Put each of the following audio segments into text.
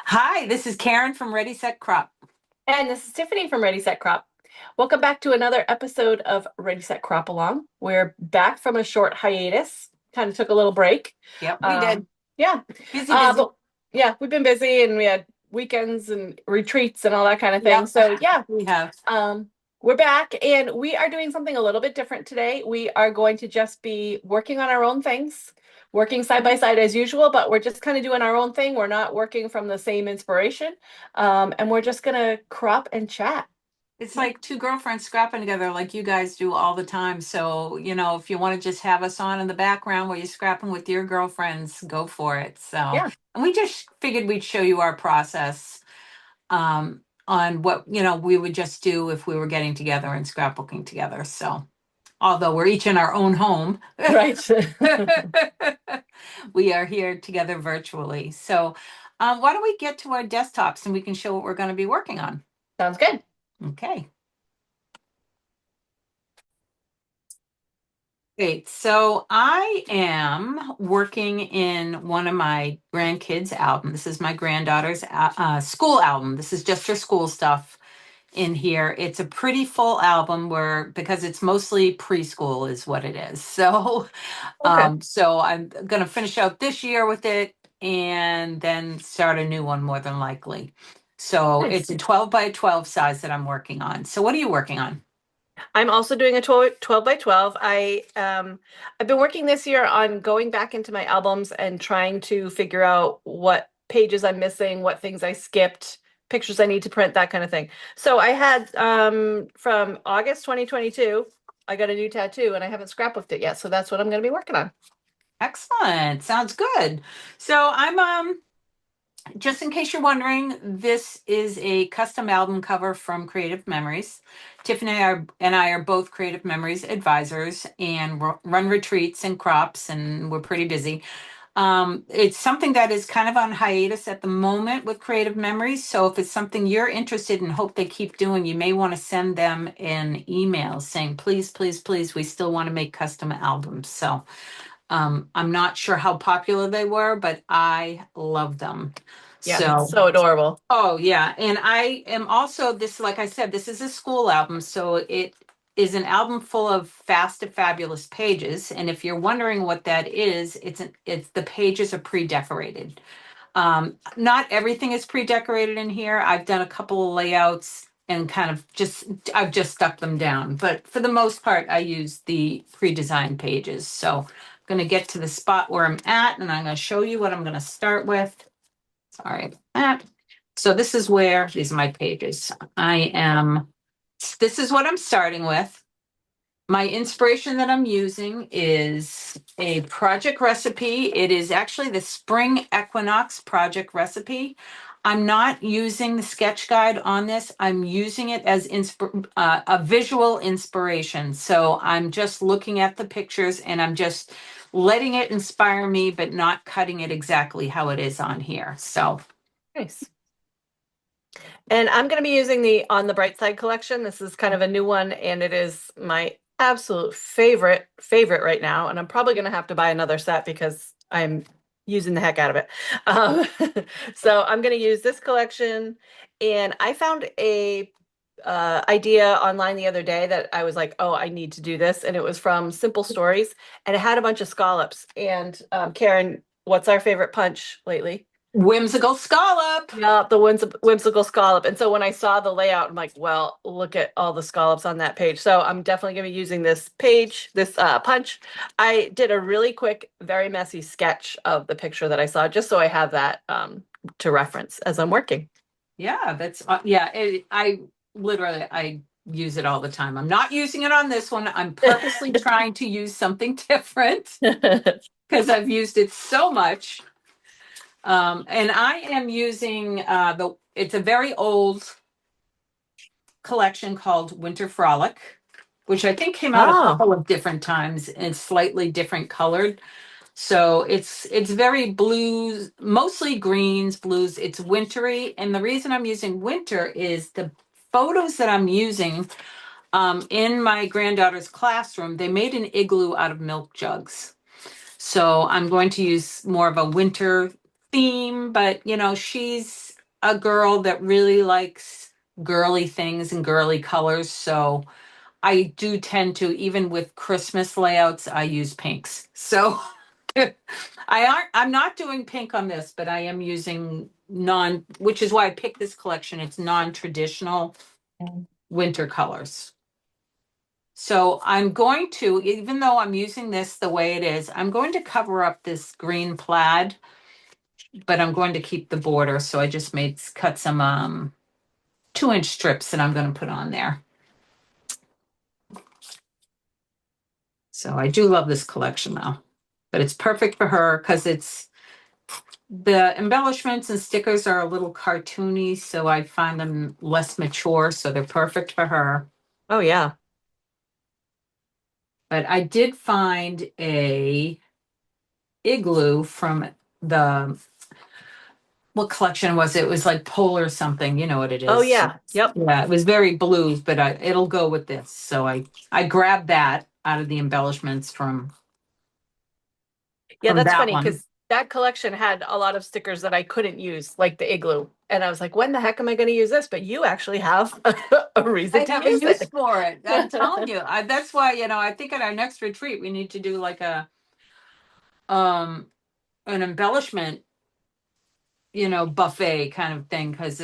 Hi, this is Karen from Ready Set Crop. And this is Tiffany from Ready Set Crop. Welcome back to another episode of Ready Set Crop Along. We're back from a short hiatus. Kind of took a little break. Yep, we did. Um, yeah, Busy, busy. but yeah, we've been busy and we had weekends and retreats and all that kind of thing. Yep, So yeah, we have. um, we're back and we are doing something a little bit different today. We are going to just be working on our own things, working side by side as usual, but we're just kind of doing our own thing. We're not working from the same inspiration. And we're just gonna crop and chat. It's like two girlfriends scrapping together like you guys do all the time. So, if you want to just have us on in the background while you're scrapping with your girlfriends, go for it. So, Yeah. and we just figured we'd show you our process on what, we would just do if we were getting together and scrapbooking together. So, although we're each in our own home, Right. we are here together virtually. So, why don't we get to our desktops and we can show what we're going to be working on? Sounds good. Okay. Great. So I am working in one of my grandkids' album. This is my granddaughter's school album. This is just her school stuff in here. It's a pretty full album because it's mostly preschool is what it is. So, Okay. so I'm going to finish out this year with it and then start a new one more than likely. So Nice. it's a 12 by 12 size that I'm working on. So what are you working on? I'm also doing a 12 by 12. I've been working this year on going back into my albums and trying to figure out what pages I'm missing, what things I skipped, pictures I need to print, that kind of thing. So I had from August 2022, I got a new tattoo and I haven't scrapbooked it yet. So that's what I'm going to be working on. Excellent. Sounds good. So I'm just in case you're wondering, this is a custom album cover from Creative Memories. Tiffany and I are both Creative Memories advisors and run retreats and crops, and we're pretty busy. It's something that is kind of on hiatus at the moment with Creative Memories. So if it's something you're interested in, hope they keep doing, you may want to send them an email saying, please, please, please, we still want to make custom albums. So I'm not sure how popular they were, but I love them. Yeah, So, so adorable. oh yeah, and I am also this, like I said, this is a school album, so it is an album full of fast to fabulous pages. And if you're wondering what that is, it's the pages are pre-decorated. Not everything is pre-decorated in here. I've done a couple of layouts and I've just stuck them down. But for the most part, I use the pre-designed pages. So I'm going to get to the spot where I'm at and I'm going to show you what I'm going to start with. Sorry about that. So these are my pages. This is what I'm starting with. My inspiration that I'm using is a project recipe. It is actually the Spring Equinox project recipe. I'm not using the sketch guide on this. I'm using it as a visual inspiration. So I'm just looking at the pictures and I'm just letting it inspire me, but not cutting it exactly how it is on here. So, Nice. And I'm going to be using the On the Bright Side collection. This is kind of a new one, and it is my absolute favorite right now. And I'm probably going to have to buy another set because I'm using the heck out of it. Um, so I'm going to use this collection, and I found a idea online the other day that I was like, oh, I need to do this, and it was from Simple Stories, and it had a bunch of scallops. And Karen, what's our favorite punch lately? whimsical scallop. Yeah, the whimsical scallop. And so when I saw the layout, I'm like, well, look at all the scallops on that page. So I'm definitely going to be using this page, this punch. I did a really quick, very messy sketch of the picture that I saw, just so I have that to reference as I'm working. Yeah, I use it all the time. I'm not using it on this one. I'm purposely trying to use something different because I've used it so much. And I am using it's a very old collection called Winter Frolic, which I think came out a Oh, couple of different times and slightly different colored. So it's very blues, mostly greens, blues. It's wintry, and the reason I'm using winter is the photos that I'm using in my granddaughter's classroom. They made an igloo out of milk jugs. So I'm going to use more of a winter theme, but she's a girl that really likes girly things and girly colors. So I do tend to, even with Christmas layouts, I use pinks. So I'm not doing pink on this, but I am using which is why I picked this collection. It's non-traditional winter colors. So I'm going to, even though I'm using this the way it is, I'm going to cover up this green plaid, but I'm going to keep the border. So I just cut some 2-inch strips that I'm going to put on there. So I do love this collection though, but it's perfect for her because the embellishments and stickers are a little cartoony, so I find them less mature, so they're perfect for her. Oh yeah. But I did find a igloo from the what collection was it? It was like Polar something, you know what it Oh is. yeah. Yep. Yeah, it was very blue, but it'll go with this. So I grabbed that out of the embellishments Yeah, from that's that funny one. because that collection had a lot of stickers that I couldn't use, like the igloo. And I was like, when the heck am I going to use this? But you actually have a reason I to have a use use it. for it. I'm telling you. That's why, I think at our next retreat we need to do like um an embellishment, buffet kind of thing because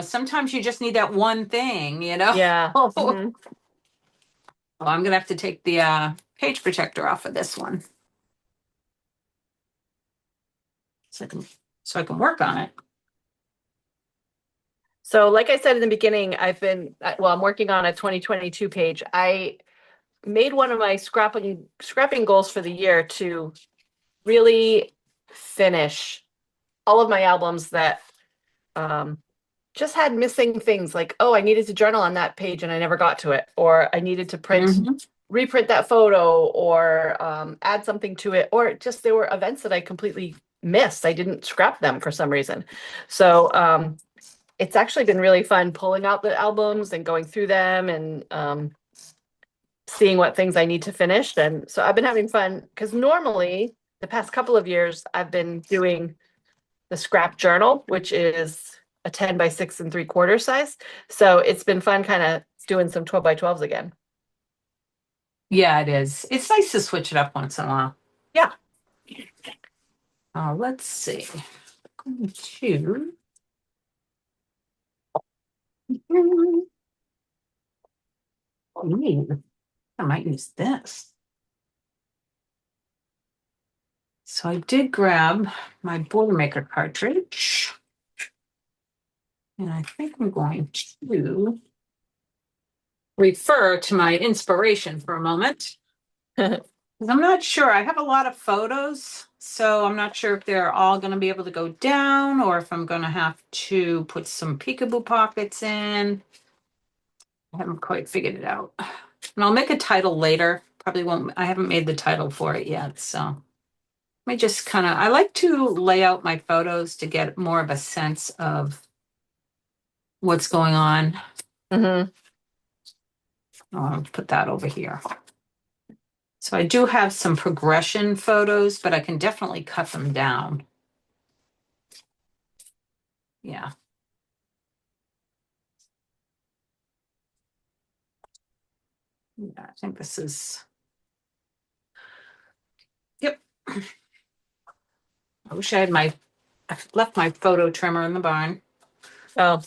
sometimes you just need that one thing. Yeah. Oh, Hmm. I'm gonna have to take the page protector off of this one so I can work on it. So, like I said in the beginning, I'm working on a 2022 page. I made one of my scrapping goals for the year to really finish all of my albums that um, just had missing things like, oh, I needed to journal on that page and I never got to it, or I needed to Mhm. reprint that photo, or add something to it, or just there were events that I completely missed. I didn't scrap them for some reason. So it's actually been really fun pulling out the albums and going through them and seeing what things I need to finish. And so I've been having fun because normally the past couple of years I've been doing the scrap journal, which is a 10 by 6 3/4 size. So it's been fun kind of doing some 12 by 12s again. Yeah, it is. It's nice to switch it up once in a while. Yeah. Let's see. Going to. Ooh, I might use this. So I did grab my Boilermaker cartridge, and I think I'm going to refer to my inspiration for a moment. Because I'm not sure. I have a lot of photos, so I'm not sure if they're all going to be able to go down or if I'm going to have to put some peekaboo pockets in. I haven't quite figured it out. And I'll make a title later. Probably won't, I haven't made the title for it yet, so let me just I like to lay out my photos to get more of a sense of what's going on. Hmm. I'll put that over here. So I do have some progression photos, but I can definitely cut them down. Yeah. Yeah, I think this is, yep. I wish I left my photo trimmer in the barn. Oh,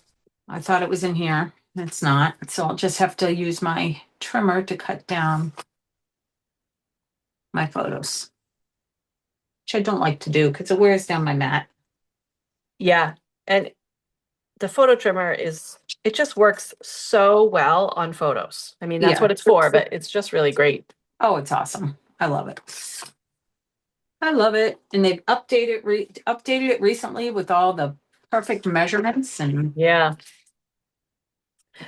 I thought it was in here. It's not. So I'll just have to use my trimmer to cut down my photos, which I don't like to do because it wears down my mat. yeah. And the photo trimmer it just works so well on photos. I mean, that's Yeah. what it's for, but it's just really great. Oh, it's awesome. I love it. I love it. And they've updated it recently with all the perfect measurements and Yeah.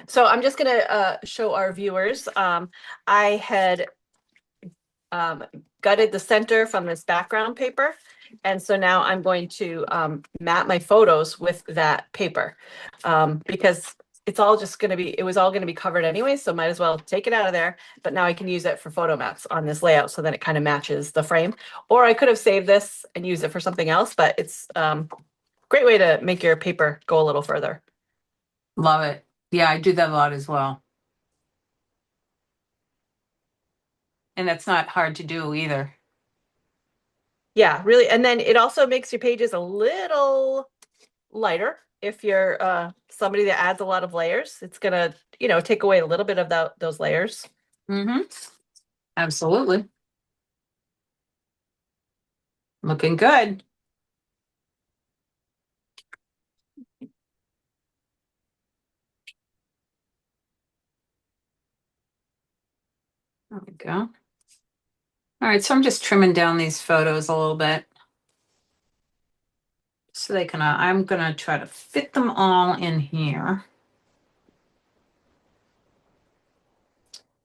So I'm just gonna show our viewers. I had um, gutted the center from this background paper. And so now I'm going to mat my photos with that paper because it's all just going to be, it was all going to be covered anyway, so might as well take it out of there. But now I can use it for photo mats on this layout so then it kind of matches the frame. Or I could have saved this and used it for something else, but it's great way to make your paper go a little further. Love it. Yeah, I do that a lot as well. And that's not hard to do either. Yeah, really. And then it also makes your pages a little lighter. If you're somebody that adds a lot of layers, it's gonna, take away a little bit of those layers. Mm-hmm. Absolutely. Looking good. There we go. All right, so I'm just trimming down these photos a little bit. So I'm gonna try to fit them all in here.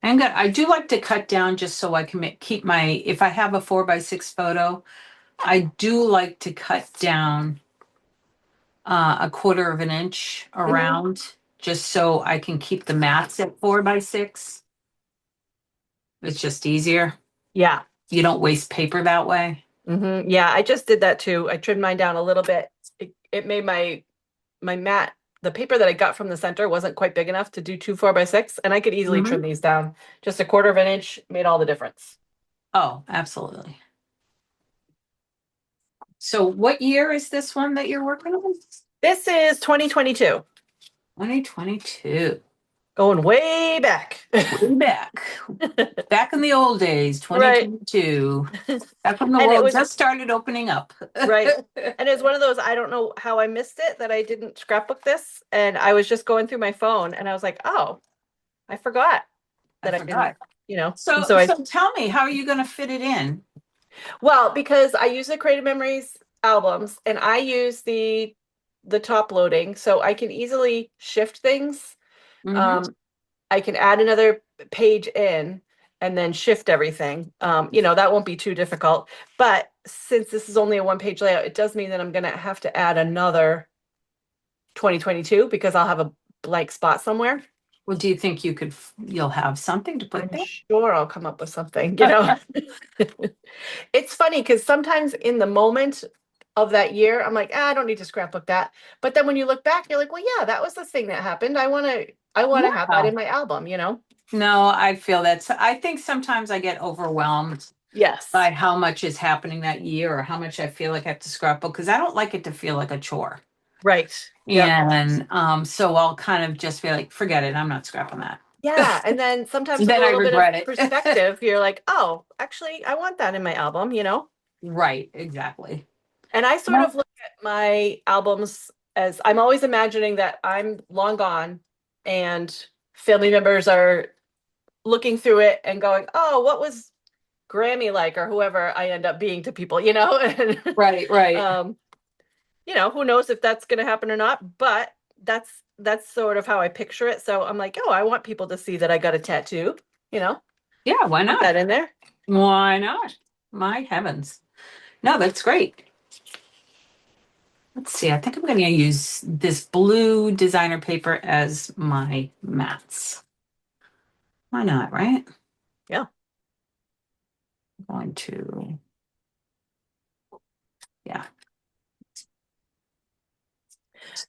I do like to cut down just so I can keep if I have a 4x6 photo, I do like to cut down a quarter of an inch around just so I can keep the mats at 4x6. It's just easier. Yeah. You don't waste paper that way. Yeah, I just did that too. I trimmed mine down a little bit. It made my mat, the paper that I got from the center wasn't quite big enough to do two 4x6, and I could easily trim these down. Just a quarter of an inch made all the difference. Oh, absolutely. So what year is this one that you're working on? This is 2022. 2022. Going way back. Way back. Back in the old days, Right. 2022. Back when the And it world was just started opening up. right. And it's one of those, I don't know how I missed it that I didn't scrapbook this. And I was just going through my phone and I was like, oh, I forgot that I didn't, forgot. And So so I, so tell me, how are you going to fit it in? well, because I use the Creative Memories albums and I use the top loading, so I can easily shift things. Mhm. I can add another page in and then shift everything. That won't be too difficult. But since this is only a one-page layout, it does mean that I'm gonna have to add another 2022 because I'll have a blank spot somewhere. Well, do you think you'll have something to put I'm there? sure I'll come up with something. It's funny because sometimes in the moment of that year, I'm like, I don't need to scrapbook that. But then when you look back, you're like, well, yeah, that was the thing that happened. I want to have that Yeah. in my album. No, I feel that. I think sometimes I get overwhelmed Yes. by how much is happening that year or how much I feel like I have to scrapbook because I don't like it to feel like a chore. Right. Yep. And so I'll kind of just be like, forget it, I'm not scrapping that. Yeah. And then sometimes with a Then I little bit of regret it. perspective, you're like, oh, actually, I want that in my album. Right, exactly. And I sort No. of look at my albums as I'm always imagining that I'm long gone and family members are looking through it and going, oh, what was Grammy like or whoever I end up being to people. And Right, right. who knows if that's going to happen or not, but that's sort of how I picture it. So I'm like, oh, I want people to see that I got a tattoo, you know, Yeah, why put not? that in there. Why not? My heavens. No, that's great. Let's see. I think I'm going to use this blue designer paper as my mats. Why not, right? Yeah. I'm going to, yeah.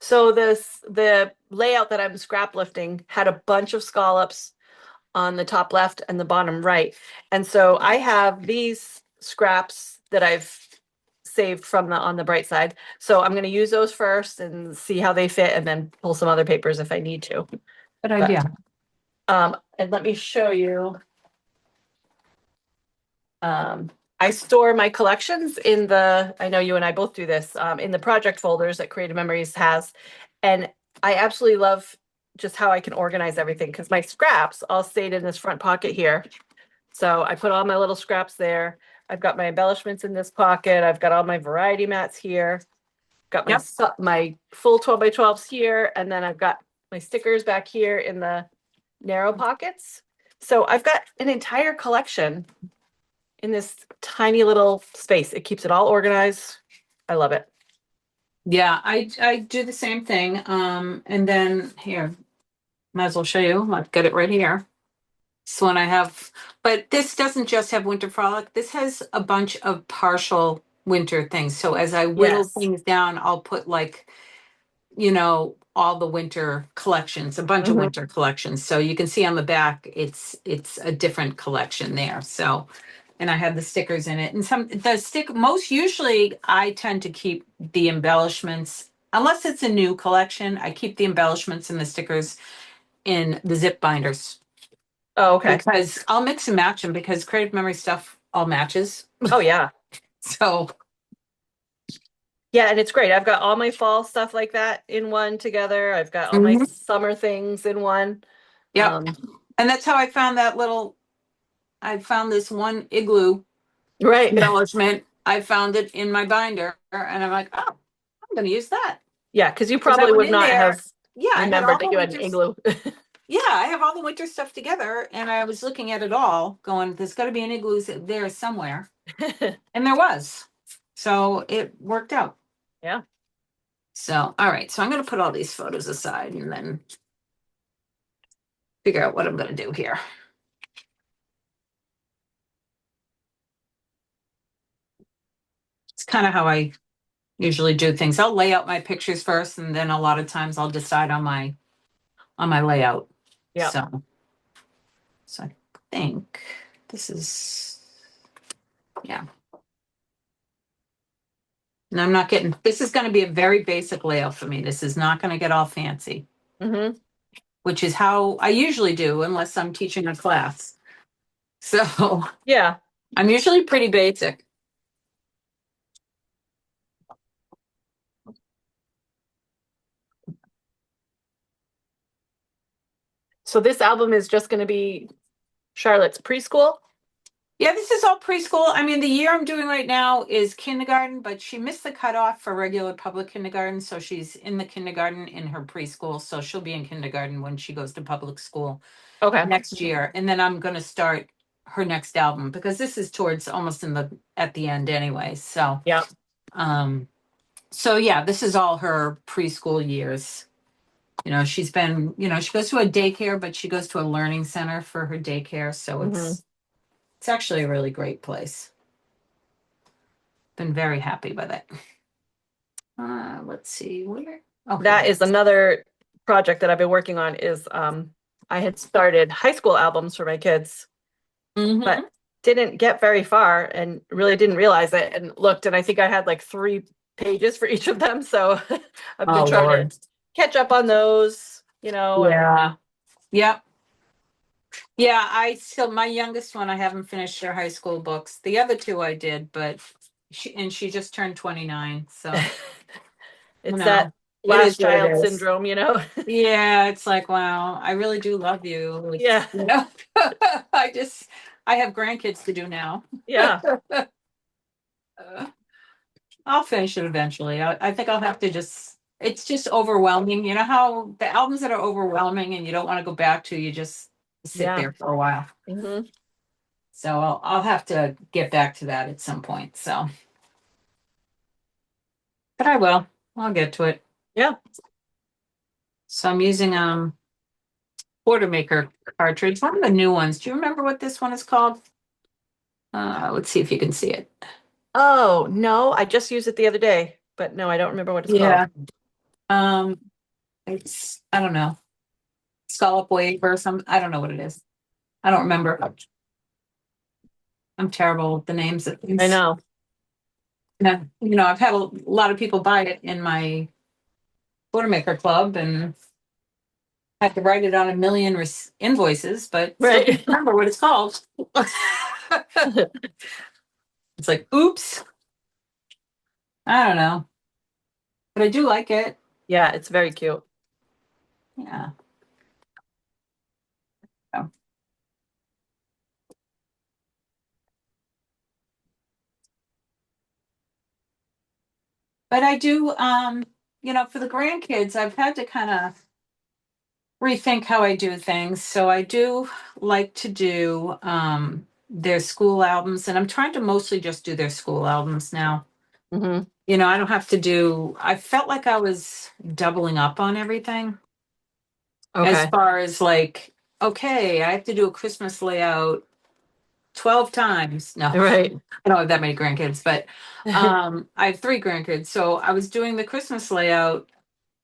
So the layout that I'm scrap lifting had a bunch of scallops on the top left and the bottom right. And so I have these scraps that I've saved from the on the bright side. So I'm going to use those first and see how they fit and then pull some other papers if I need to. Good But idea. and let me show you. I store my collections I know you and I both do this, in the project folders that Creative Memories has. And I absolutely love just how I can organize everything because my scraps all stayed in this front pocket here. So I put all my little scraps there. I've got my embellishments in this pocket. I've got all my variety mats here. Got Yep. my full 12x12s here. And then I've got my stickers back here in the narrow pockets. So I've got an entire collection in this tiny little space. It keeps it all organized. I love it. Yeah, I do the same thing. And then here, Might as well show you. I've got it right here. This one I have, but this doesn't just have Winter Frolic. This has a bunch of partial winter things. So as I whittle Yes. things down, I'll put like, all the winter collections, a bunch of Hmm. winter collections. So you can see on the back, it's a different collection there. So, and I have the stickers in it. And most usually I tend to keep the embellishments, unless it's a new collection, I keep the embellishments and the stickers in the zip binders Oh, okay. because I'll mix and match them because creative memory stuff all matches. Oh, yeah. So, Yeah, and it's great. I've got all my fall stuff like that in one together. I've got all my mhm, summer things in one. yep. Um, And that's how I found this one igloo right. embellishment. I found it in my binder and I'm like, oh, I'm going to use that. Yeah, because you Because I probably went would in not there. have Yeah, I had remembered all that the you had an winter. igloo. Yeah, I have all the winter stuff together and I was looking at it all going, there's got to be an igloo there somewhere. And there was. So it worked out. Yeah. So, all right. So I'm going to put all these photos aside and then figure out what I'm going to do here. It's kind of how I usually do things. I'll lay out my pictures first and then a lot of times I'll decide on my layout. Yeah. So I think this is, yeah. And I'm not getting, this is going to be a very basic layout for me. This is not going to get all fancy, Hmm. which is how I usually do unless I'm teaching a class. So Yeah. I'm usually pretty basic. So this album is just going to be Charlotte's preschool. Yeah, this is all preschool. I mean, the year I'm doing right now is kindergarten, but she missed the cutoff for regular public kindergarten. So she's in the kindergarten in her preschool. So she'll be in kindergarten when she goes to public school Okay. next year. And then I'm going to start her next album because this is towards almost at the end anyway. Yeah. Um, so yeah, this is all her preschool years. She goes to a daycare, but she goes to a learning center for her daycare. So Hmm. it's actually a really great place. Been very happy with it. Let's see where. Oh, here That it is is. another project that I've been working on is I had started high school albums for my kids, but Mm-hmm. didn't get very far and really didn't realize it and looked and I think I had like 3 pages for each of them. So I've been Oh trying to Lord. catch up on those, and Yeah. Yep. Yeah. My youngest one, I haven't finished her high school books. The other two I did, but she just turned 29. So, it's that it is last what it child is. syndrome. Yeah. It's like, wow, I really do love you. Yeah. I just, I have grandkids to do now. Yeah. Uh, I'll finish it eventually. I think I'll have to it's just overwhelming. You know how the albums that are overwhelming and you don't want to go back to, you just sit Yeah. there for a while. Hmm. So I'll have to get back to that at some point. So, but I will. I'll get to it. Yeah. So I'm using Order Maker cartridge, one of the new ones. Do you remember what this one is called? Let's see if you can see it. Oh, no, I just used it the other day, but no, I don't remember what it's called. Yeah. Um, it's I don't know, scallop wave or something. I don't know what it is. I don't remember. I'm terrible with the names of I things. know. Yeah, I've had a lot of people buy it in my Order Maker club and had to write it on a million invoices, but still can't Right. remember what it's called. It's like, oops, I don't know, but I do like it. Yeah, it's very cute. Yeah. So, but I do, for the grandkids, I've had to kind of rethink how I do things. So I do like to do their school albums, and I'm trying to mostly just do their school albums now. Hmm. I don't have to I felt like I was doubling up on everything. as Okay. far as like, okay, I have to do a Christmas layout 12 times. No, Right. I don't have that many grandkids, but I have three grandkids. So I was doing the Christmas layout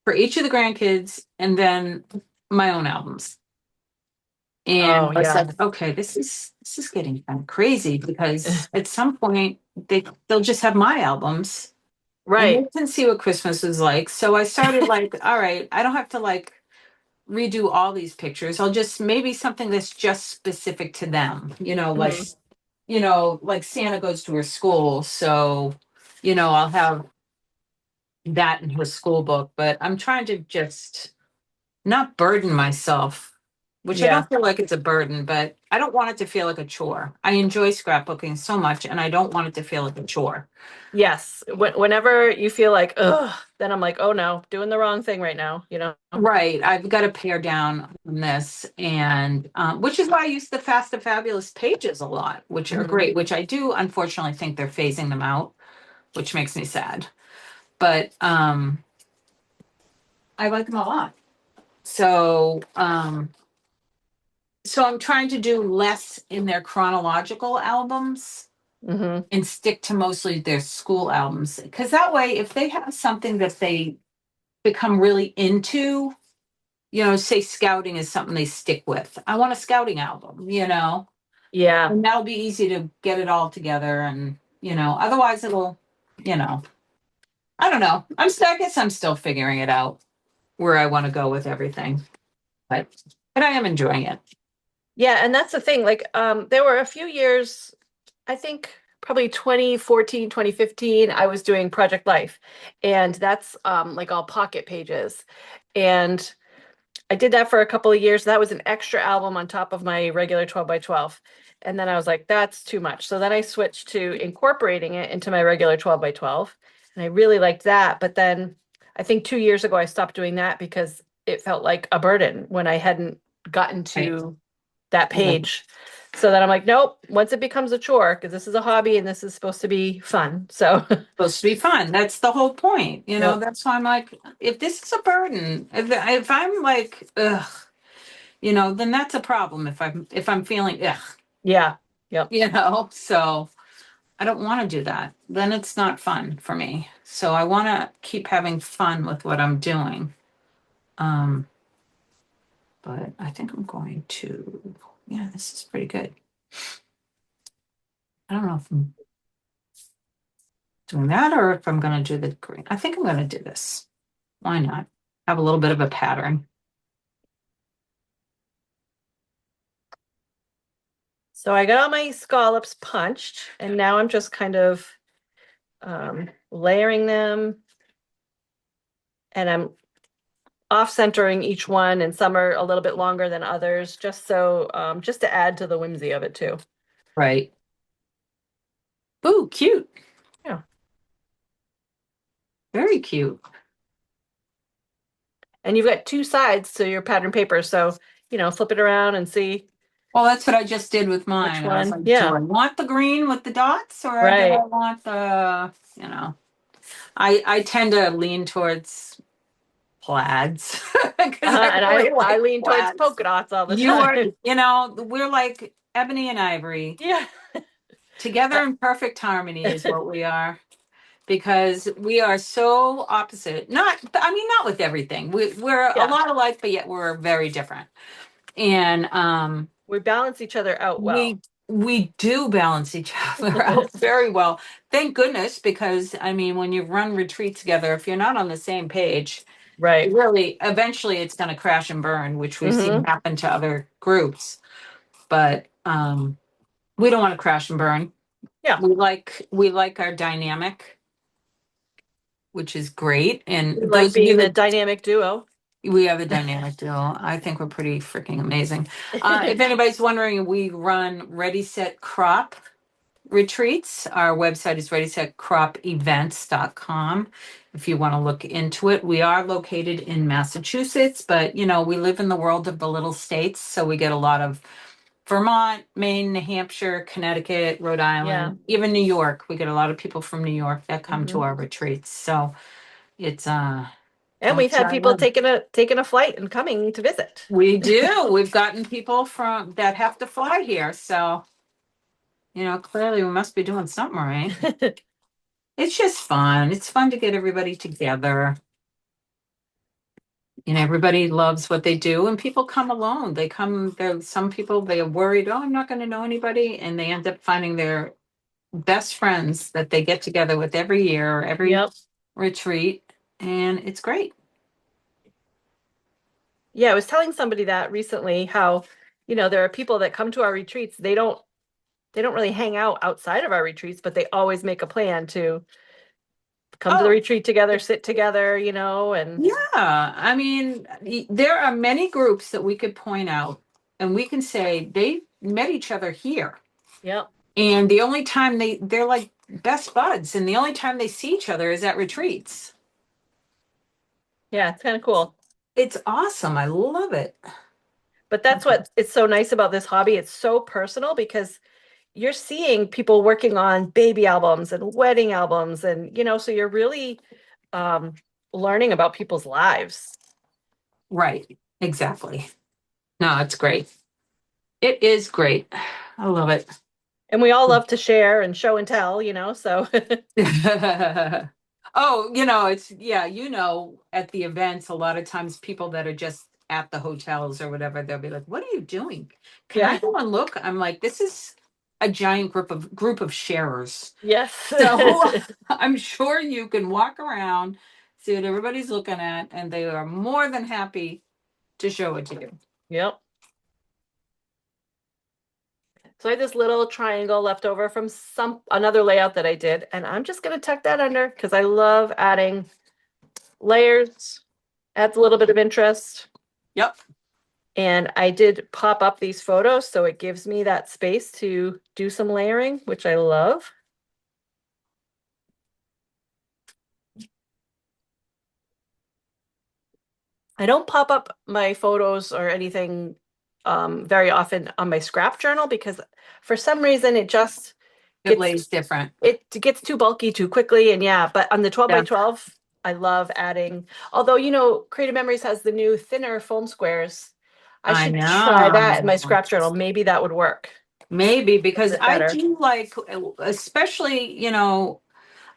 for each of the grandkids and then my own albums. Oh, And I yeah. said, okay, this is getting kind of crazy because at some point they'll just have my albums and they Right. can see what Christmas is like. So I started like, all right, I don't have to like redo all these pictures. I'll just maybe something that's just specific to them, Mhm. like Santa goes to her school. So, I'll have that in her school book, but I'm trying to just not burden myself, which I Yeah. don't feel like it's a burden, but I don't want it to feel like a chore. I enjoy scrapbooking so much and I don't want it to feel like a chore. Yes. Whenever you feel like, ugh, then I'm like, oh no, doing the wrong thing right now, you know? Right. I've got to pare down on this. And which is why I use the Fast and Fabulous pages a lot, which are Mhm. great, which I do unfortunately think they're phasing them out, which makes me sad. But I like them a lot. So so I'm trying to do less in their chronological albums Mhm. and stick to mostly their school albums. Because that way, if they have something that they become really into, say scouting is something they stick with. I want a scouting album. Yeah. And that'll be easy to get it all together. And, otherwise you know, I don't know. I guess I'm still figuring it out where I want to go with everything, but, but I am enjoying it. Yeah, and that's the thing. Like, there were a few years, I think probably 2014, 2015, I was doing Project Life. And that's like all pocket pages. And I did that for a couple of years. That was an extra album on top of my regular 12 by 12. And then I was like, that's too much. So then I switched to incorporating it into my regular 12 by 12. And I really liked that. But then I think 2 years ago, I stopped doing that because it felt like a burden when I hadn't gotten Right. to that Right. page. So then I'm like, nope, once it becomes a chore, because this is a hobby and this is supposed to be fun. So, Supposed to be fun. That's the whole point. yep. That's why I'm like, if this is a burden, if I'm like, ugh, then that's a problem if I'm feeling ugh, Yeah. Yep. so I don't want to do that. Then it's not fun for me. So I want to keep having fun with what I'm doing. Um, but I think I'm going to, yeah, this is pretty good. I don't know if I'm doing that or if I'm going to do the green. I think I'm going to do this. Why not? Have a little bit of a pattern. So I got all my scallops punched, and now I'm just kind of layering them, and I'm off centering each one, and some are a little bit longer than others, just to add to the whimsy of it too. Right. Ooh, cute. Yeah. Very cute. And you've got two sides to your pattern paper, so flip it around and see Well, that's what I just did with which mine. I was one. like, do Yeah. I want the green with the dots or do I Right. want you know, I tend to lean towards plaids because I And really I like lean towards plaids. polka dots all the You are, time. we're like ebony and ivory. Yeah. Together I- in perfect harmony is what we are because we are so opposite. Not with everything. We're a Yeah. lot alike, but yet we're very different. And We balance each other out well. we do balance each other out very well. Thank goodness, because when you run retreat together, if you're not on the same page, Right. really eventually it's going to crash and burn, which we've seen Hmm. happen to other groups. But we don't want to crash and burn. Yeah. We like our dynamic, which is great. And We like those of you being the that dynamic duo. we have a dynamic deal, I think we're pretty freaking amazing. If anybody's wondering, we run Ready Set Crop retreats. Our website is readysetcropevents.com if you want to look into it. We are located in Massachusetts, but we live in the world of the little states, so we get a lot of Vermont, Maine, New Hampshire, Connecticut, Rhode Yeah. Island, even New York. We get a lot of people from New York that come to Hmm. our retreats. So it's And we've Which had I people am. taking a flight and coming to visit. We do. We've gotten people from that have to fly here. So, clearly we must be doing something right. It's just fun. It's fun to get everybody together. Everybody loves what they do, and people come alone. Some people, they are worried, oh, I'm not going to know anybody. And they end up finding their best friends that they get together with every year, every Yep. retreat. And it's great. Yeah, I was telling somebody that recently how, there are people that come to our retreats. They don't really hang out outside of our retreats, but they always make a plan to come to the Oh, retreat together, sit together, and yeah. I mean, there are many groups that we could point out and we can say they met each other here. yep. And the only time they're like best buds, and the only time they see each other is at retreats. Yeah, it's kind of cool. It's awesome. I love it. But that's what it's so nice about this hobby. It's so personal because you're seeing people working on baby albums and wedding albums and so you're really um learning about people's lives. Right. Exactly. No, it's great. It is great. I love it. And we all love to share and show and tell, so Oh, it's, yeah, at the events, a lot of times people that are just at the hotels or whatever, they'll be like, what are you doing? Can I yeah. go and look? I'm like, this is a giant group of sharers. Yes. So I'm sure you can walk around, see what everybody's looking at, and they are more than happy to show it to you. Yep. So I had this little triangle left over from another layout that I did, and I'm just going to tuck that under because I love adding layers, adds a little bit of interest. Yep. And I did pop up these photos, so it gives me that space to do some layering, which I love. I don't pop up my photos or anything very often on my scrap journal because for some reason it just It gets lays different. it gets too bulky too quickly. And yeah, but on the 12 by Yeah. 12, I love adding, although, Creative Memories has the new thinner foam squares. I I should try that in my know. scrap journal. Maybe that would work Maybe a because bit I better. do like, especially,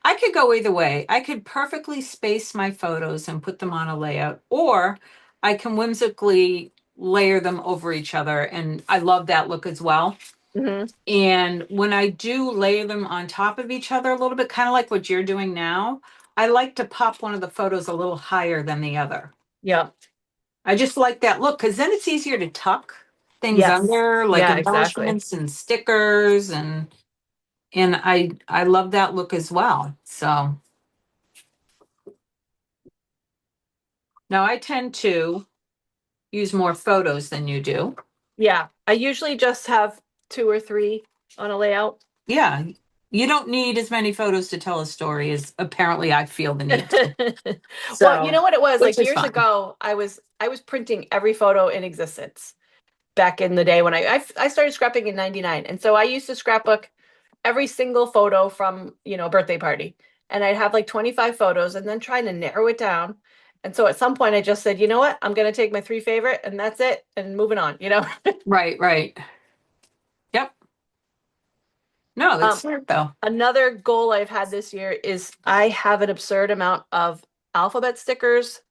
I could go either way. I could perfectly space my photos and put them on a layout, or I can whimsically layer them over each other. And I love that look as well. Hmm. And when I do layer them on top of each other a little bit, kind of like what you're doing now, I like to pop one of the photos a little higher than the other. Yeah. I just like that look because then it's easier to tuck things Yes. under, like Yeah, exactly. embellishments and stickers, and I love that look as well. So now I tend to use more photos than you do. Yeah. I usually just have two or three on a layout. Yeah, you don't need as many photos to tell a story as apparently I feel the need to. Well, you So, know what it was? which Like is years fine. ago, I was printing every photo in existence back in the day when I started scrapping in 99. And so I used to scrapbook every single photo from, a birthday party. And I'd have like 25 photos and then trying to narrow it down. And so at some point I just said, you know what? I'm going to take my three favorite and that's it and moving on. Right, right. Yep. No, that's Um, smart though. Another goal I've had this year is I have an absurd amount of alphabet stickers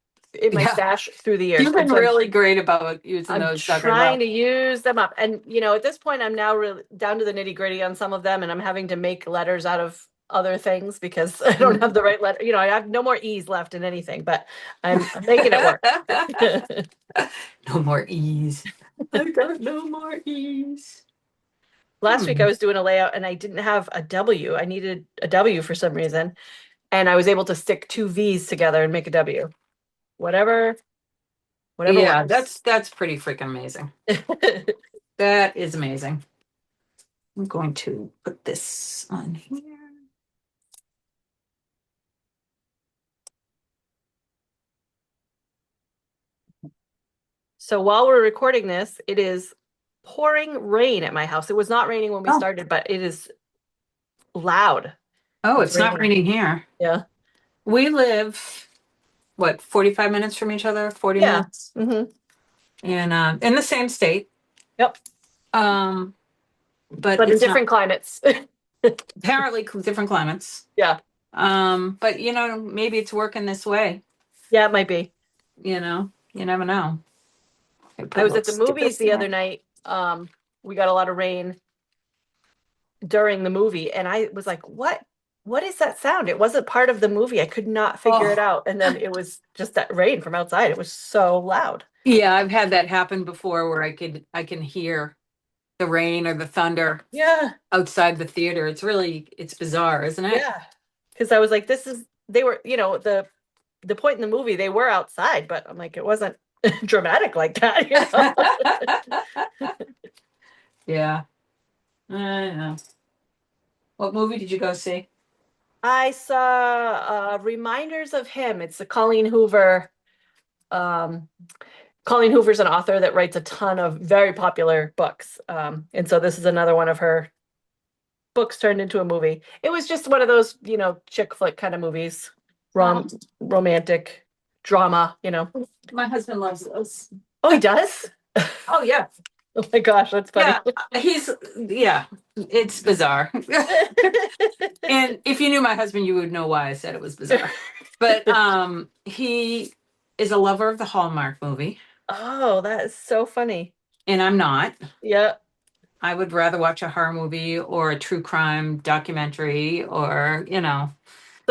in my Yeah. stash through the years. You've And been so I'm really great about using I'm those suckers trying up. to use them up. And at this point I'm now really down to the nitty-gritty on some of them and I'm having to make letters out of other things because I don't have the right letter. I have no more E's left in anything, but I'm making it work. No more E's. I got no more E's. Last week I Hmm. was doing a layout and I didn't have a W. I needed a W for some reason. And I was able to stick two V's together and make a W. Whatever, whatever Yeah, works. that's pretty freaking amazing. That is amazing. I'm going to put this on here. So while we're recording this, it is pouring rain at my house. It was not raining when we Oh, started, but it is loud. oh, It's it's not raining. raining here. Yeah. We live what, 45 minutes from each other, 40 Yeah. minutes, Hmm. and in the same state. Yep. Um, but But in it's not different climates. apparently different climates. Yeah. But maybe it's working this way. Yeah, it might be. You never know. I put I a was little at the movies stickers the there. other night. We got a lot of rain during the movie, and I was like, what is that sound? It wasn't part of the movie. I could not figure it Oh, out. And then it was just that rain from outside. It was so loud. yeah, I've had that happen before where I can hear the rain or the thunder Yeah. outside the theater. It's bizarre, isn't it? Yeah. Because I was like, this is they were, the point in the movie they were outside, but I'm like, it wasn't dramatic like that. Yeah, I know. What movie did you go see? I saw Reminders of Him. It's the Colleen Hoover. Um, Colleen Hoover's an author that writes a ton of very popular books. And so this is another one of her books turned into a movie. It was just one of those, chick flick kind of movies, Oh, romantic drama. my husband loves those. Oh, he does? Oh yeah, Oh my gosh, that's funny. yeah. Yeah. It's bizarre. And if you knew my husband, you would know why I said it was bizarre. But he is a lover of the Hallmark movie, Oh, that is so funny. and I'm not. Yeah. I would rather watch a horror movie or a true crime documentary or, So me does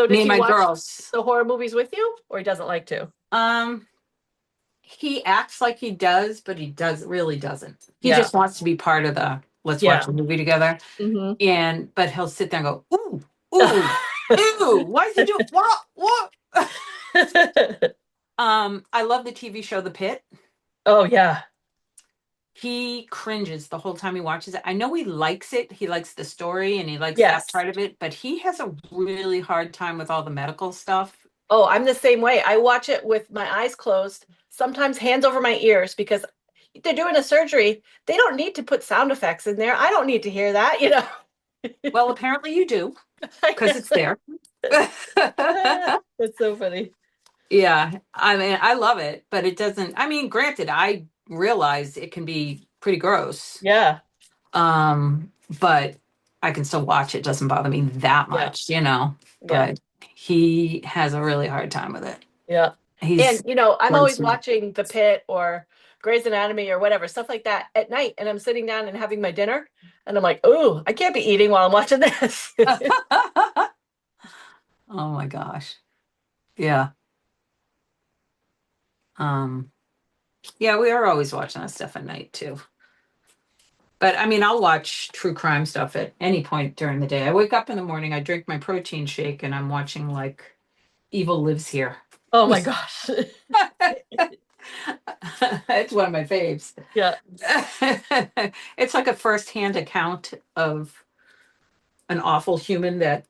and he my watch girls. the horror movies with you, or he doesn't like to? Um, he acts like he does, but he really doesn't. He Yeah. just wants to be part of the let's watch Yeah. a movie together. Hmm. But he'll sit there and go, ooh, ooh, ew, why is he doing what? I love the TV show The Pit. Oh yeah. He cringes the whole time he watches it. I know he likes it. He likes the story and he likes that Yes. part of it, but he has a really hard time with all the medical stuff. Oh, I'm the same way. I watch it with my eyes closed, sometimes hands over my ears because they're doing a surgery. They don't need to put sound effects in there. I don't need to hear that. Well, apparently you do I because it's guess. there. That's so funny. Yeah, I mean, I love it, but it doesn't. I mean, granted, I realize it can be pretty gross. Yeah. But I can still watch it. Doesn't bother me that Yeah. much. Yeah. But he has a really hard time with it. Yeah. And He's I'm one always smart. watching The Pit or Grey's Anatomy or whatever, stuff like that at night, and I'm sitting down and having my dinner, and I'm like, oh, I can't be eating while I'm watching this. Oh my gosh. Yeah. Um, yeah, we are always watching that stuff at night too. But I mean, I'll watch true crime stuff at any point during the day. I wake up in the morning, I drink my protein shake, and I'm watching like Evil Lives Here. Oh my gosh. It's one of my faves. Yeah. It's like a first-hand account of an awful human that,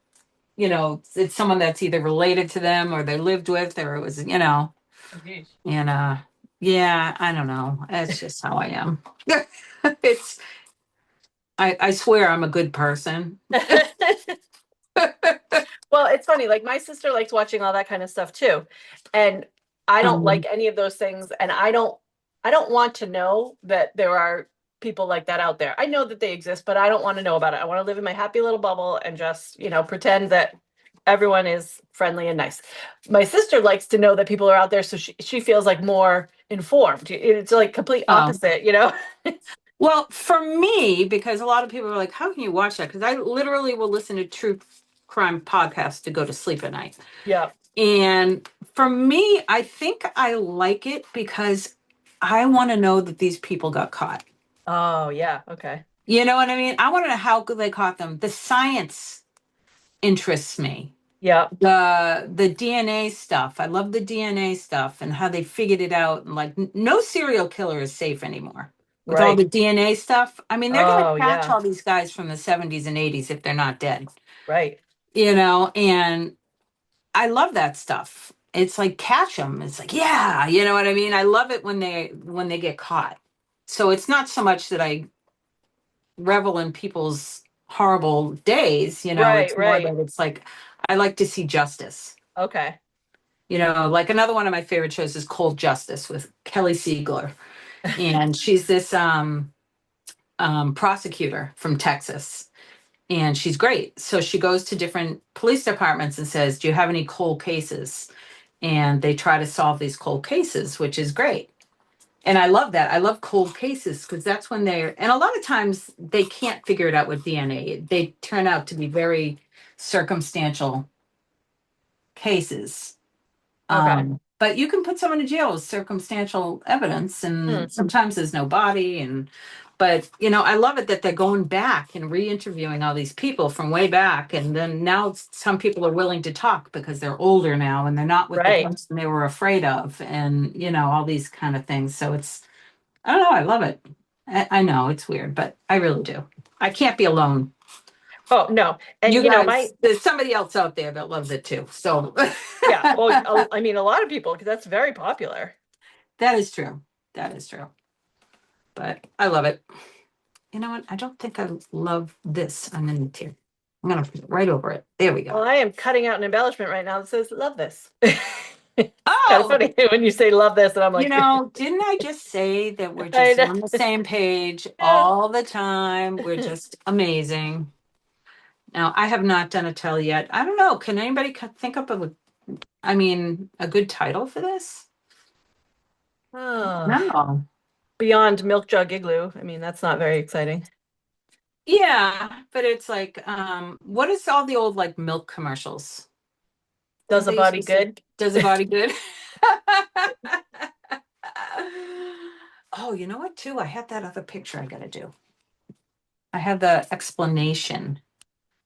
it's someone that's either related to them or they lived with, or it was, Okay. and yeah, I don't know. It's just how I am. It's I swear I'm a good person. Well, it's funny. Like my sister likes watching all that kind of stuff too. And I don't like Um, any of those things. And I don't want to know that there are people like that out there. I know that they exist, but I don't want to know about it. I want to live in my happy little bubble and just, pretend that everyone is friendly and nice. My sister likes to know that people are out there, so she feels like more informed. It's like complete oh. opposite. Well, for me, because a lot of people are like, how can you watch that? Because I literally will listen to true crime podcasts to go to sleep at night. Yeah. And for me, I think I like it because I want to know that these people got caught. Oh, yeah. Okay. You know what I mean? I want to know how good they caught them. The science interests me. Yeah. The DNA stuff. I love the DNA stuff and how they figured it out. And like, no serial killer is safe anymore with all Right. the DNA stuff. I mean, they're going to Oh, catch yeah. all these guys from the 70s and 80s if they're not dead. Right. And I love that stuff. It's like catch them. It's like, yeah, you know what I mean? I love it when they get caught. So it's not so much that I revel in people's horrible days, Right, it's more right. that it's like I like to see justice. Okay. You know, like another one of my favorite shows is Cold Justice with Kelly Siegler. And she's this prosecutor from Texas. And she's great. So she goes to different police departments and says, "Do you have any cold cases?" And they try to solve these cold cases, which is great. And I love that. I love cold cases because that's when they're, and a lot of times they can't figure it out with DNA. They turn out to be very circumstantial cases. Okay. But you can put someone in jail with circumstantial evidence, Hmm. and sometimes there's no body. And, but you know, I love it that they're going back and re-interviewing all these people from way back, and then now some people are willing to talk because they're older now and they're not with the Right. person they were afraid of, and you know, all these kind of things. So it's, I don't know, I love it. I know it's weird, but I really do. I can't be alone. Oh, no. And You you know, my guys, there's somebody else out there that loves it too. So yeah, well, I mean, a lot of people, because that's very popular. that is true. That is true. But I love it. You know what? I don't think I love this underneath here. I'm gonna put it right over it. There we Well, go. I am cutting out an embellishment right now that says "love this." Kind of Oh, funny when you say "love this," and I'm you like, know, didn't I just say that we're I just know. on the same page Yeah. all the time? We're just amazing. Now, I have not done a tell yet. I don't know. Can anybody think up of a, I mean, a good title for this? Oh, No. beyond Milk Jug Igloo. I mean, that's not very exciting. Yeah, but it's like, what is all the old like milk commercials? Does Didn't a they used body to say, good? does a body good? Oh, you know what, too? I had that other picture I gotta do. I have the explanation.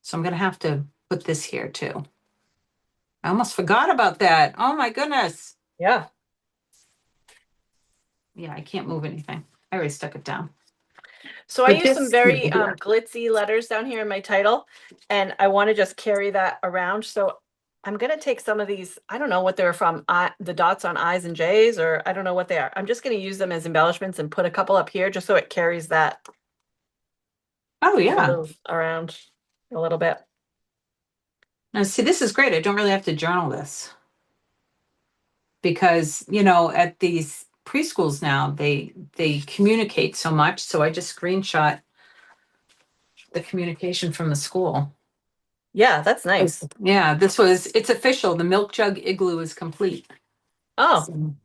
So I'm gonna have to put this here too. I almost forgot about that. Oh my goodness. Yeah. Yeah, I can't move anything. I already stuck it down. So I But use some this, very glitzy letters down here in my title, and I want to just carry that around. So I'm going to take some of these, I don't know what they're from, the dots on I's and J's, or I don't know what they are. I'm just going to use them as embellishments and put a couple up here just so it carries that oh yeah. blue around a little bit. Now see, this is great. I don't really have to journal this because, you know, at these preschools now, they communicate so much. So I just screenshot the communication from the school. Yeah, that's nice. Yeah, this was, it's official. The milk jug igloo is complete. Oh, So,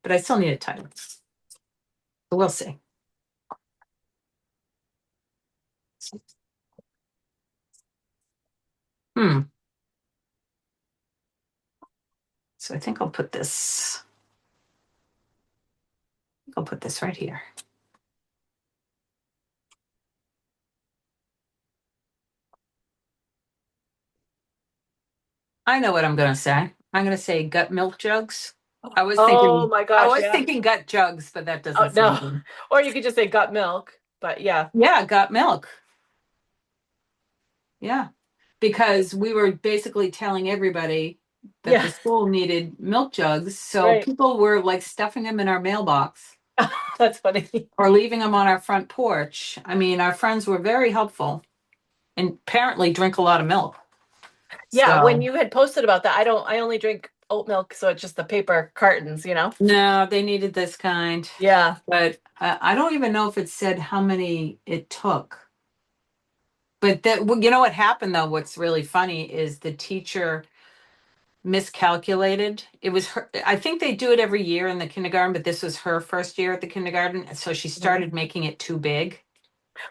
but I still need a title. So we'll see. Hmm. So I think I'll put this right here. I know what I'm gonna say. I'm gonna say gut milk jugs. oh my I gosh, was yeah. thinking gut jugs, but that Oh doesn't no. sound good. Or you could just say got milk, but yeah. Yeah, gut milk. Yeah. Because we were basically telling everybody that the Yeah, school needed milk jugs. So right. people were like stuffing them in our mailbox That's funny. or leaving them on our front porch. I mean, our friends were very helpful and apparently drink a lot of milk. Yeah, when So you had posted about that, I only drink oat milk, so it's just the paper cartons, you know? no, they needed this kind. Yeah. But I don't even know if it said how many it took. But that, well, you know what happened though? What's really funny is the teacher miscalculated. It was her, I think they do it every year in the kindergarten, but this was her first year at the kindergarten. So she Mhm. started making it too big.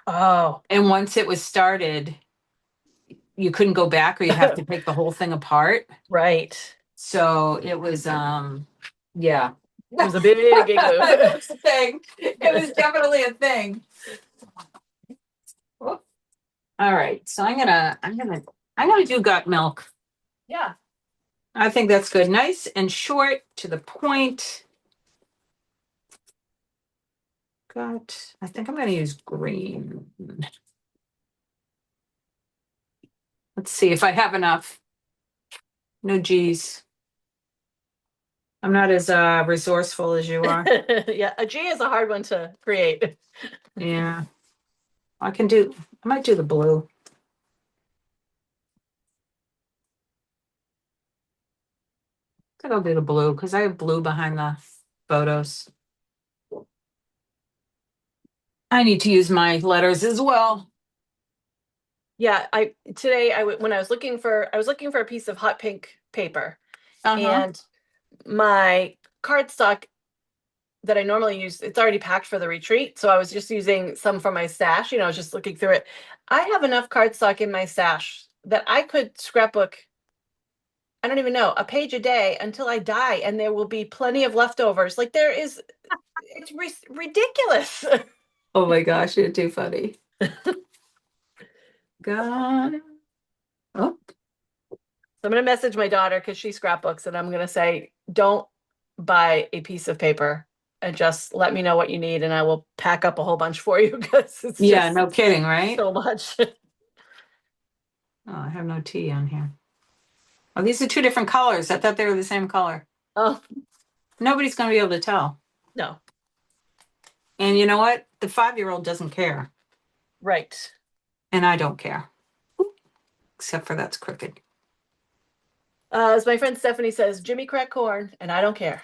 Oh, And once it was started, you couldn't go back or you'd have to take the whole thing apart. right. So it was, yeah. It was a big igloo. It was a thing. It was definitely a thing. All right. So I'm gonna do gut milk. Yeah. I think that's good. Nice and short to the point. Gut. I think I'm gonna use green. Let's see if I have enough. No G's. I'm not as resourceful as you are. Yeah, a G is a hard one to create. Yeah. I might do the blue. think I'll do the blue because I have blue behind the photos. I need to use my letters as well. Yeah, I today when I was looking for a piece of hot pink paper, Uh-huh. and my cardstock that I normally use, it's already packed for the retreat. So I was just using some from my stash, I was just looking through it. I have enough cardstock in my stash that I could scrapbook, I don't even know, a page a day until I die, and there will be plenty of leftovers. Like it's ridiculous. Oh my gosh, you're too funny. God. Oh, I'm going to message my daughter because she scrapbooks, and I'm going to say, don't buy a piece of paper and just let me know what you need, and I will pack up a whole bunch for you because it's yeah, just no kidding, right? so much. Oh, I have no T on here. Oh, these are two different colors. I thought they were the same color. Oh, Nobody's going to be able to tell. no. And you know what? The 5-year-old doesn't care. Right. And I don't care. Except for that's crooked. As my friend Stephanie says, Jimmy crack corn, and I don't care.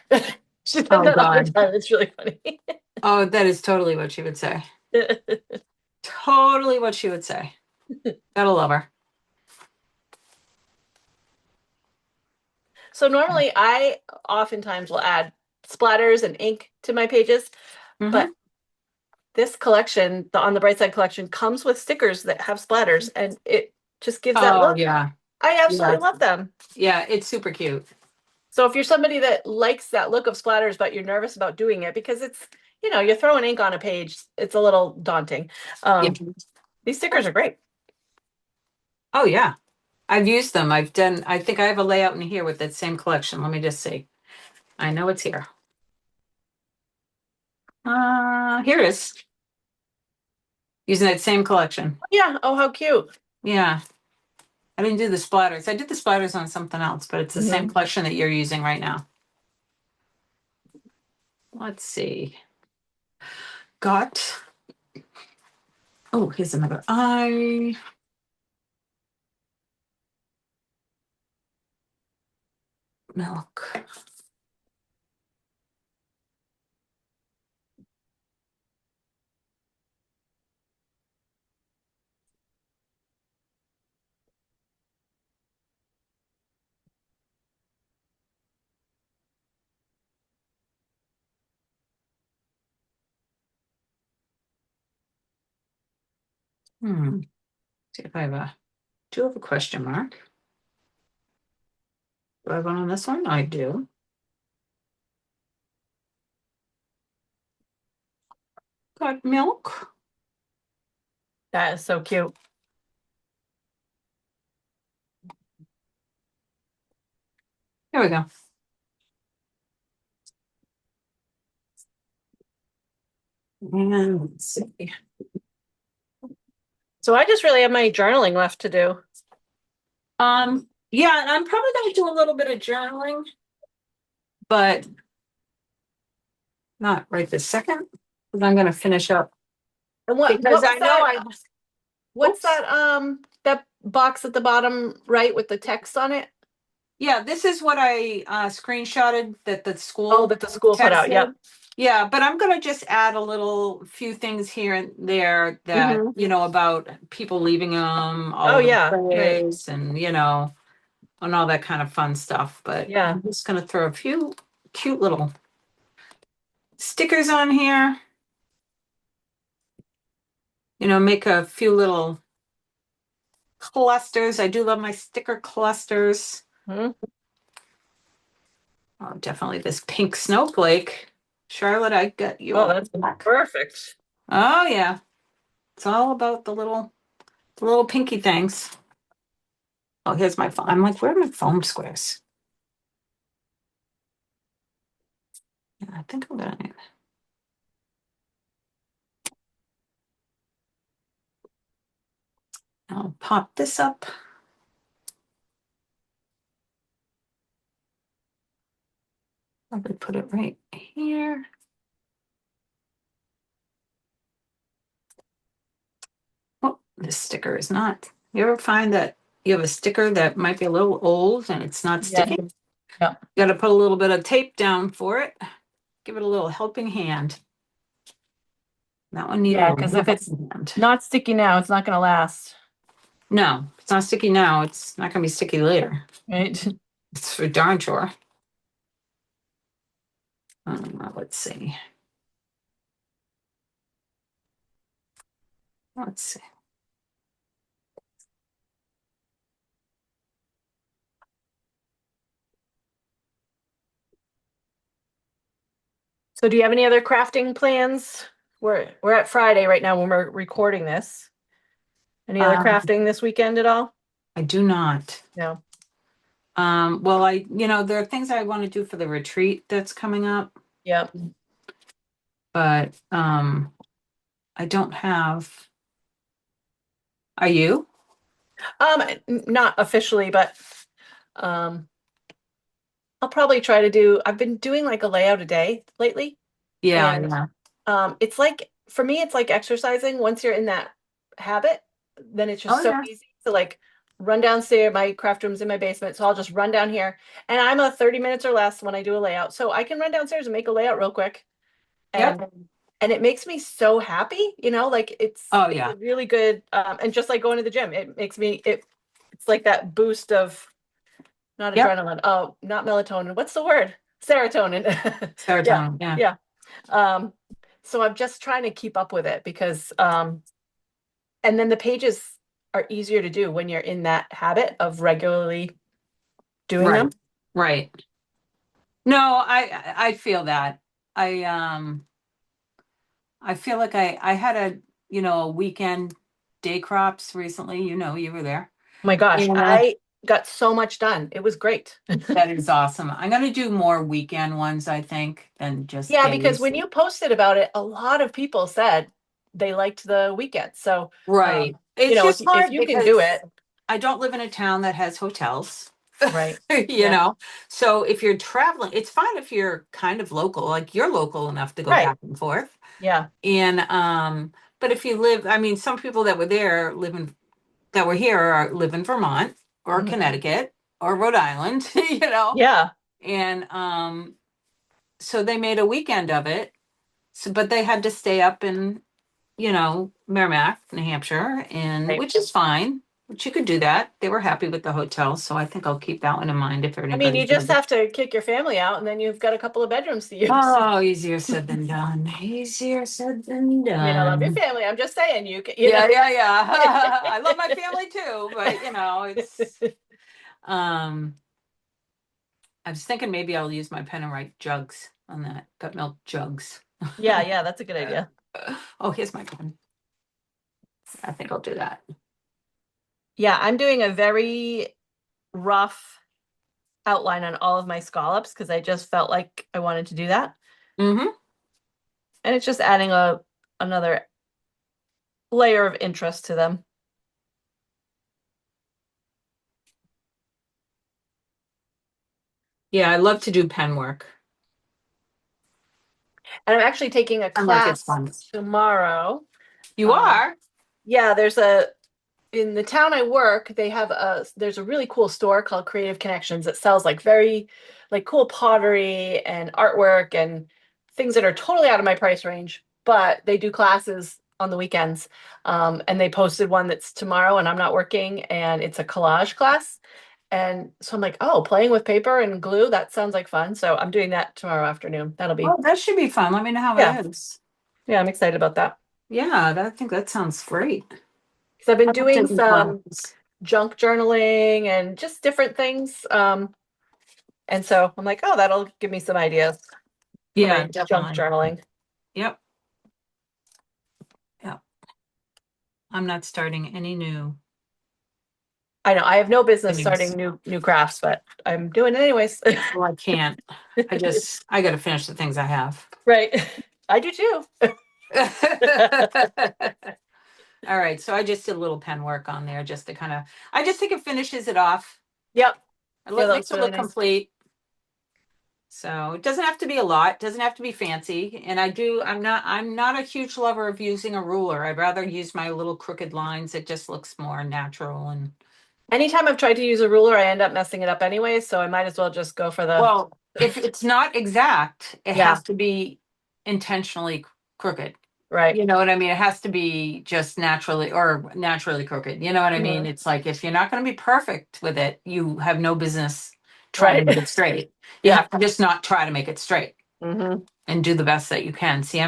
She says Oh that all the God. time. It's really funny. Oh, that is totally what she would say. Totally what she would say. Gotta love her. So normally I oftentimes will add splatters and ink to my pages, but Hmm. this collection, the On the Bright Side collection, comes with stickers that have splatters, and it just gives that Oh look. yeah. I Yeah. absolutely love them. Yeah, it's super cute. So if you're somebody that likes that look of splatters, but you're nervous about doing it because you're throwing ink on a page, it's a little daunting. Yeah. These stickers are great. Oh yeah. I've used them. I think I have a layout in here with that same collection. Let me just see. I know it's here. Here it is. Using that same collection. Yeah. Oh, how cute. Yeah. I didn't do the splatters. I did the splatters on something else, but it's the same Mhm. collection that you're using right now. Let's see. Got, oh, here's another eye. Milk. See if I have do you have a question mark? Do I have one on this one? I do. Got milk. That is so cute. Here we go. And let's see. So I just really have my journaling left to do. Yeah, and I'm probably going to do a little bit of journaling, but not right this second, because I'm going to finish up And what because what was I know that? I, What's oops. that box at the bottom right with the text on it? Yeah, this is what I screenshotted that the Oh, school that the school put out. tested. Yep. Yeah, but I'm gonna just add a little few things here and there that, Hmm. about people leaving them all Oh over the yeah, right. place and, and all that kind of fun stuff. But Yeah. I'm just gonna throw a few cute little stickers on here, make a few little clusters. I do love my sticker clusters. Mhm. Oh, definitely this pink snowflake. Charlotte, I got you Oh, all that's back. perfect. Oh yeah. It's all about the little pinky things. Oh, here's my phone. I'm like, where are my foam squares? Yeah, I think I'm gonna I'll pop this up. Probably put it right here. Oh, this sticker is not. You ever find that you have a sticker that might be a little old and it's not Yeah. sticking? Yeah. Got to put a little bit of tape down for it. Give it a little helping hand. That one need a Yeah, little because more if it's helping hand. not sticky now, it's not going to last, No, it's not sticky now. It's not going to be sticky later. right? It's for darn sure. Let's see. Let's see. So do you have any other crafting plans? We're at Friday right now when we're recording this. Any other Um, crafting this weekend at all? I do not. No. Well, there are things I want to do for the retreat that's coming up, Yep. but I don't have. Are you? Not officially, but um I'll probably try to do, I've been doing like a layout a day lately. Yeah, And yeah. it's like, for me, it's like exercising. Once you're in that habit, then it's just Oh, so yeah. easy to like run downstairs. My craft room's in my basement, so I'll just run down here. And I'm a 30 minutes or less when I do a layout. So I can run downstairs and make a layout real quick. Yep. And it makes me so happy, like Oh, it's yeah. a really good and just like going to the gym, it makes me it's like that boost of not Yep. adrenaline, oh, not melatonin. What's the word? Serotonin. Yeah. Serotonin. Yeah. Yeah. Um, so I'm just trying to keep up with it because and then the pages are easier to do when you're in that habit of regularly doing Right. them. Right. No, I feel that. I um I feel like I had a weekend day crops recently. You were there. Oh my gosh, Yeah. I got so much done. It was great. That is awesome. I'm gonna do more weekend ones, I think, than just Yeah, because days. when you posted about it, a lot of people said they liked the weekend. So, Right. It's if just if hard you can do because it, I don't live in a town that has hotels. right? you Yeah. know. So if you're traveling, it's fine if you're kind of local, like you're local enough to go Right. back and forth. Yeah. And but if you live, I mean, some people that were there that were here live in Vermont or Mhm. Connecticut or Rhode Island, Yeah. and so they made a weekend of it. So, but they had to stay up in Merrimack, New Hampshire, and Right. which is fine. But you could do that. They were happy with the hotel, so I think I'll keep that one in mind if I mean, anybody's you just going. have to kick your family out and then you've got a couple of bedrooms to use. Oh, easier said than done. Easier said than I mean, I love your done. family. I'm just saying you can, Yeah, yeah, yeah. I love my family too, but it's um I was thinking maybe I'll use my pen and write jugs on that. Got milk jugs. Yeah, yeah, that's a good idea. Oh, here's my pen. I think I'll do that. Yeah, I'm doing a very rough outline on all of my scallops because I just felt like I wanted to do that. Hmm. And it's just adding a another layer of interest to them. Yeah, I love to do pen work. And I'm actually taking a Pen work is class fun. tomorrow. You Um, are? yeah, there's a in the town I work, there's a really cool store called Creative Connections that sells like very like cool pottery and artwork and things that are totally out of my price range, but they do classes on the weekends. And they posted one that's tomorrow and I'm not working and it's a collage class. And so I'm like, oh, playing with paper and glue, that sounds like fun. So I'm doing that tomorrow afternoon. That'll be, Oh, that should be fun. Let me know how yeah, it is. yeah, I'm excited about that. Yeah, I think that sounds great. Because I've been I've doing taken some classes. junk journaling and just different things. And so I'm like, oh, that'll give me some ideas for Yeah, my junk definitely. journaling. Yep. Yep. I'm not starting any new I know I have no business starting things. new crafts, but I'm doing it anyways. Well, I can't. I got to finish the things I have. Right. I do too. All right, so I just did a little pen work on there just to I just think it finishes it off. Yep. Yeah, that Makes looks it really look nice. complete. So it doesn't have to be a lot, doesn't have to be fancy. And I'm not a huge lover of using a ruler. I'd rather use my little crooked lines. It just looks more natural and Anytime I've tried to use a ruler, I end up messing it up anyway, so I might as well just go for the, Well, if it's not exact, it yeah, has to be intentionally crooked. right. You know what I mean? It has to be just naturally crooked. You know what I mean? Mhm. It's like if you're not going to be perfect with it, you have no business trying to Right. make it straight. You Yeah. have to just not try to make it straight Hmm. and do the best that you can. See,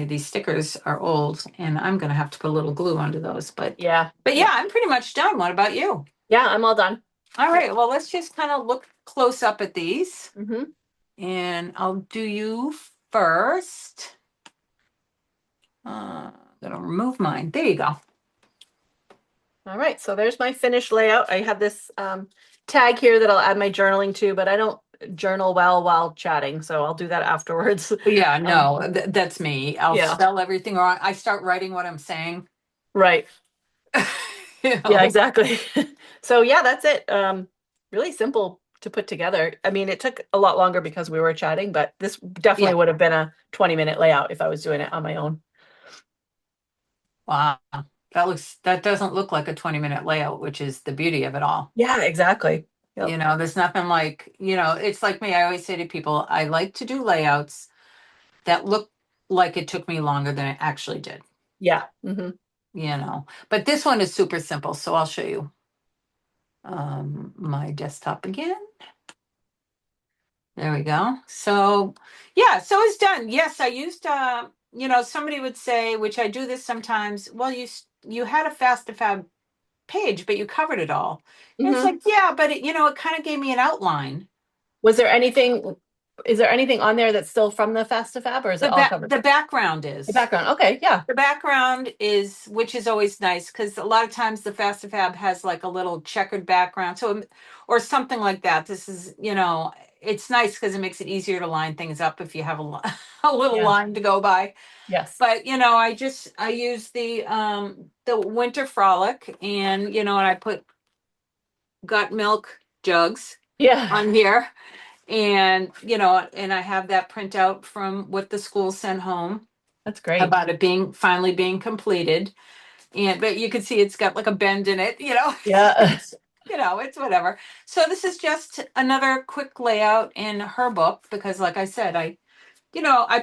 these stickers are old and I'm going to have to put a little glue onto those, Yeah. but yeah, Yeah. I'm pretty much done. What about you? Yeah, I'm all done. All right, well, let's just kind of look close up at these Hmm. and I'll do you first. Gonna remove mine. There you go. All right, so there's my finished layout. I have this tag here that I'll add my journaling to, but I don't journal well while chatting, so I'll do that afterwards. Yeah, Um, no, that's me. I'll yeah, spell everything wrong. I start writing what I'm saying. right. You Yeah, know, exactly. So yeah, that's it. Really simple to put together. I mean, it took a lot longer because we were chatting, but this definitely yeah. would have been a 20-minute layout if I was doing it on my own. Wow. That doesn't look like a 20-minute layout, which is the beauty of it all. Yeah, exactly. You Yep. know, there's nothing like, it's like me. I always say to people, I like to do layouts that look like it took me longer than it actually did, Yeah. Hmm. But this one is super simple. So I'll show you my desktop again. There we go. So, yeah, so it's done. Yes, I used, somebody would say, which I do this sometimes, well, you had a fast to fab page, but you covered it all. And it's Hmm. like, yeah, but it kind of gave me an outline. Was there anything, is there anything on there that's still from the Fab, or is it The all back, covered? the background The is. background. Okay, yeah. The background is, which is always nice because a lot of times the Fastifab has like a little checkered background. So, or something like that. It's nice because it makes it easier to line things up if you have a little Yeah. line to go by. Yes. But, I use the Winter Frolic and I put got milk jugs Yeah. on here and I have that printout from what the school sent home That's great. about it being finally being completed. But you can see it's got like a bend in it. Yeah. It's it's whatever. So this is just another quick layout in her book because like I said, I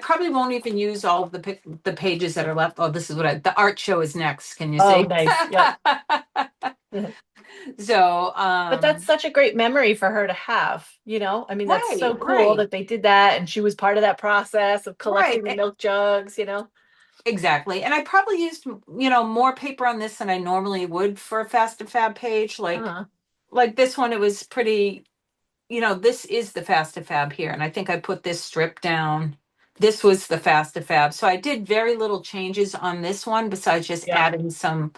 probably won't even use all of the pages that are left. Oh, this is the art show is next. Can you Oh, see? nice. Yep. So, But that's such a great memory for her to have, you know? I mean, that's right, so cool right, that they did that and she was part of that process of collecting right. the milk jugs, you know? Exactly. And I probably used, more paper on this than I normally would for a fast and fab page. Uh-huh. Like this one, it was pretty, this is the Fab here. And I think I put this strip down. This was the Fab. So I did very little changes on this one besides just Yeah. adding some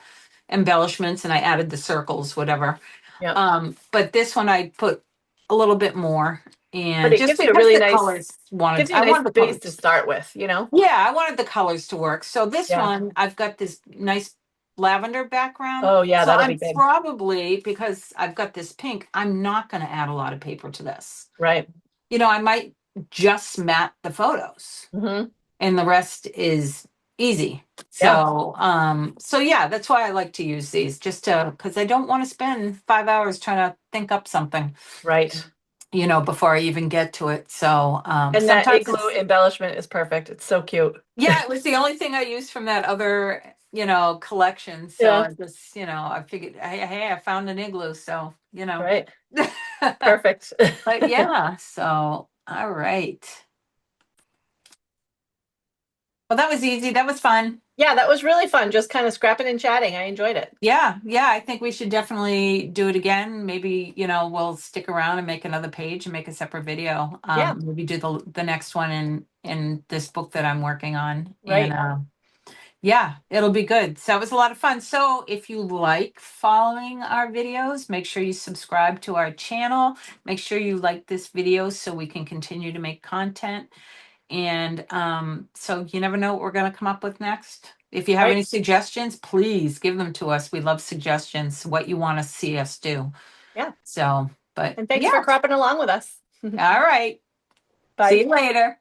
embellishments and I added the circles, whatever. Yeah. But this one I put a little bit more. But And it just gives you a because really the nice colors wanted, gives you a I nice wanted the base to colors. start with, you know? Yeah, I wanted the colors to work. So this Yeah. one, I've got this nice lavender background. Oh, yeah, So that'll be I'm good. probably, because I've got this pink, I'm not going to add a lot of paper to this. Right. I might just matte the photos Hmm. and the rest is easy. Yeah. So yeah, that's why I like to use these because I don't want to spend 5 hours trying to think up something, Right. before I even get to it. So, And that sometimes igloo it's, embellishment is perfect. It's so cute. yeah, it was the only thing I used from that other, collection. So Yeah. I just, I figured, hey, I found an igloo. So, Right. but Perfect. yeah, so, all right. Well, that was easy. That was fun. Yeah, that was really fun. Just kind of scrapping and chatting. I enjoyed it. Yeah, yeah, I think we should definitely do it again. Maybe, we'll stick around and make another page and make a separate video. Yeah, Maybe do the next one in this book that I'm working on. And right. yeah, it'll be good. So it was a lot of fun. So if you like following our videos, make sure you subscribe to our channel. Make sure you like this video so we can continue to make content. And so you never know what we're going to come up with next. If you have Right. any suggestions, please give them to us. We love suggestions, what you want to see us do. Yeah. So, but And thanks yeah, for cropping along with us. all right. See Bye. you later.